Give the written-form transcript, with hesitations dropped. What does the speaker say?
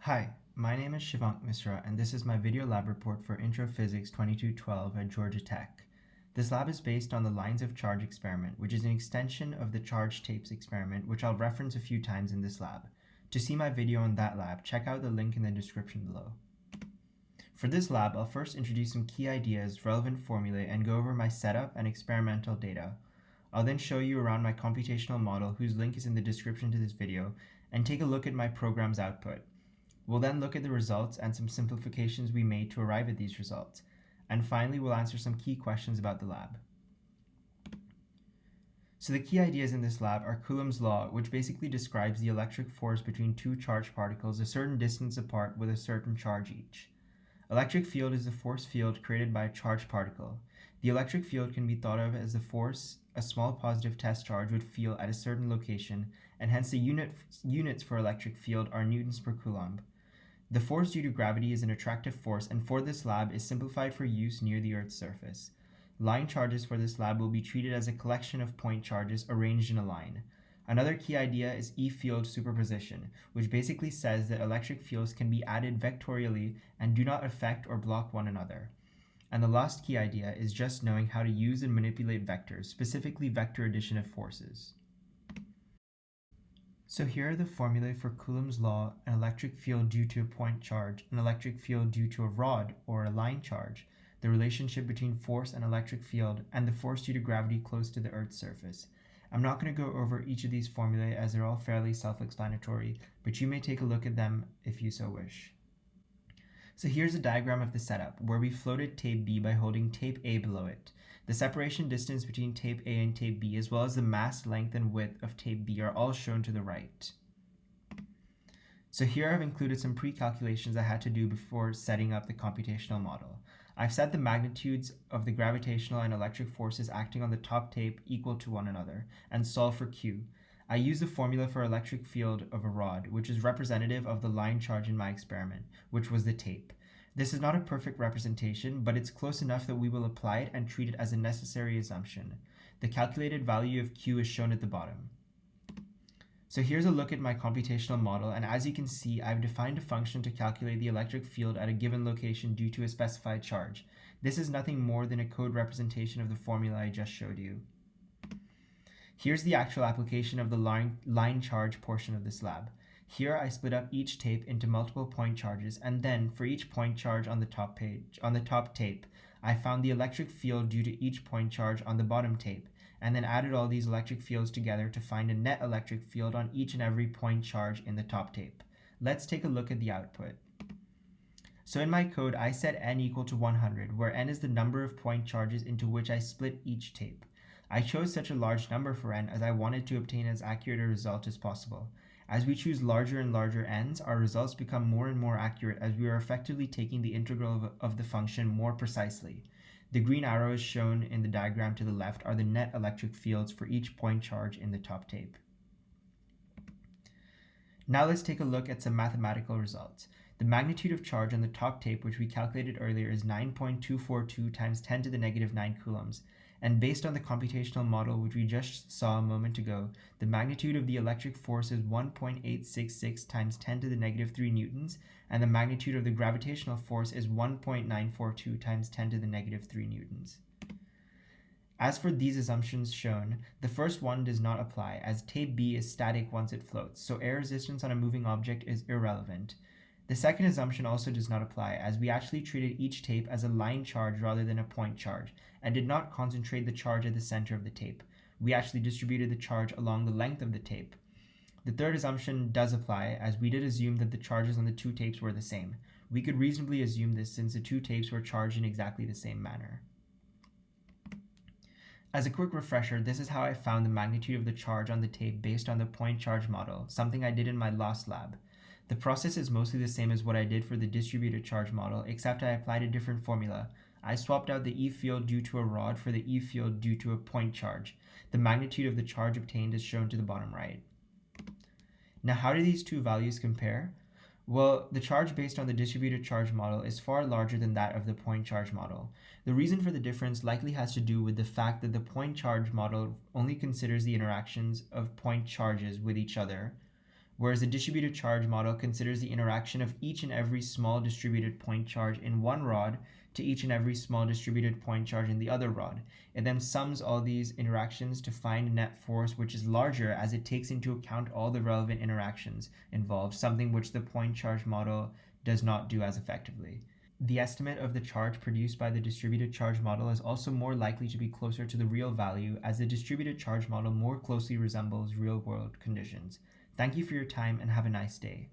Hi, my name is Shivank Misra, and this is my video lab report for Intro Physics 2212 at Georgia Tech. This lab is based on the lines of charge experiment, which is an extension of the charge tapes experiment, which I'll reference a few times in this lab. To see my video on that lab, check out the link in the description below. For this lab, I'll first introduce some key ideas, relevant formulae, and go over my setup and experimental data. I'll then show you around my computational model, whose link is in the description to this video, and take a look at my program's output. We'll then look at the results and some simplifications we made to arrive at these results. And finally, we'll answer some key questions about the lab. So the key ideas in this lab are Coulomb's law, which basically describes the electric force between two charged particles a certain distance apart with a certain charge each. Electric field is the force field created by a charged particle. The electric field can be thought of as the force a small positive test charge would feel at a certain location, and hence the units for electric field are newtons per coulomb. The force due to gravity is an attractive force, and for this lab is simplified for use near the Earth's surface. Line charges for this lab will be treated as a collection of point charges arranged in a line. Another key idea is E-field superposition, which basically says that electric fields can be added vectorially and do not affect or block one another. And the last key idea is just knowing how to use and manipulate vectors, specifically vector addition of forces. So here are the formulae for Coulomb's law, an electric field due to a point charge, an electric field due to a rod or a line charge, the relationship between force and electric field, and the force due to gravity close to the Earth's surface. I'm not going to go over each of these formulae as they're all fairly self-explanatory, but you may take a look at them if you so wish. So here's a diagram of the setup, where we floated tape B by holding tape A below it. The separation distance between tape A and tape B, as well as the mass, length, and width of tape B are all shown to the right. So here I've included some pre-calculations I had to do before setting up the computational model. I've set the magnitudes of the gravitational and electric forces acting on the top tape equal to one another, and solve for Q. I use the formula for electric field of a rod, which is representative of the line charge in my experiment, which was the tape. This is not a perfect representation, but it's close enough that we will apply it and treat it as a necessary assumption. The calculated value of Q is shown at the bottom. So here's a look at my computational model, and as you can see, I've defined a function to calculate the electric field at a given location due to a specified charge. This is nothing more than a code representation of the formula I just showed you. Here's the actual application of the line charge portion of this lab. Here I split up each tape into multiple point charges, and then for each point charge on the top tape, I found the electric field due to each point charge on the bottom tape, and then added all these electric fields together to find a net electric field on each and every point charge in the top tape. Let's take a look at the output. So in my code, I set n equal to 100, where n is the number of point charges into which I split each tape. I chose such a large number for n as I wanted to obtain as accurate a result as possible. As we choose larger and larger n's, our results become more and more accurate as we are effectively taking the integral of the function more precisely. The green arrows shown in the diagram to the left are the net electric fields for each point charge in the top tape. Now let's take a look at some mathematical results. The magnitude of charge on the top tape, which we calculated earlier, is 9.242 times 10 to the negative 9 coulombs. And based on the computational model which we just saw a moment ago, the magnitude of the electric force is 1.866 times 10 to the negative 3 newtons, and the magnitude of the gravitational force is 1.942 times 10 to the negative 3 newtons. As for these assumptions shown, the first one does not apply, as tape B is static once it floats, so air resistance on a moving object is irrelevant. The second assumption also does not apply, as we actually treated each tape as a line charge rather than a point charge, and did not concentrate the charge at the center of the tape. We actually distributed the charge along the length of the tape. The third assumption does apply, as we did assume that the charges on the two tapes were the same. We could reasonably assume this since the two tapes were charged in exactly the same manner. As a quick refresher, this is how I found the magnitude of the charge on the tape based on the point charge model, something I did in my last lab. The process is mostly the same as what I did for the distributed charge model, except I applied a different formula. I swapped out the E field due to a rod for the E field due to a point charge. The magnitude of the charge obtained is shown to the bottom right. Now, how do these two values compare? Well, the charge based on the distributed charge model is far larger than that of the point charge model. The reason for the difference likely has to do with the fact that the point charge model only considers the interactions of point charges with each other, whereas the distributed charge model considers the interaction of each and every small distributed point charge in one rod to each and every small distributed point charge in the other rod. It then sums all these interactions to find a net force which is larger as it takes into account all the relevant interactions involved, something which the point charge model does not do as effectively. The estimate of the charge produced by the distributed charge model is also more likely to be closer to the real value, as the distributed charge model more closely resembles real-world conditions. Thank you for your time and have a nice day.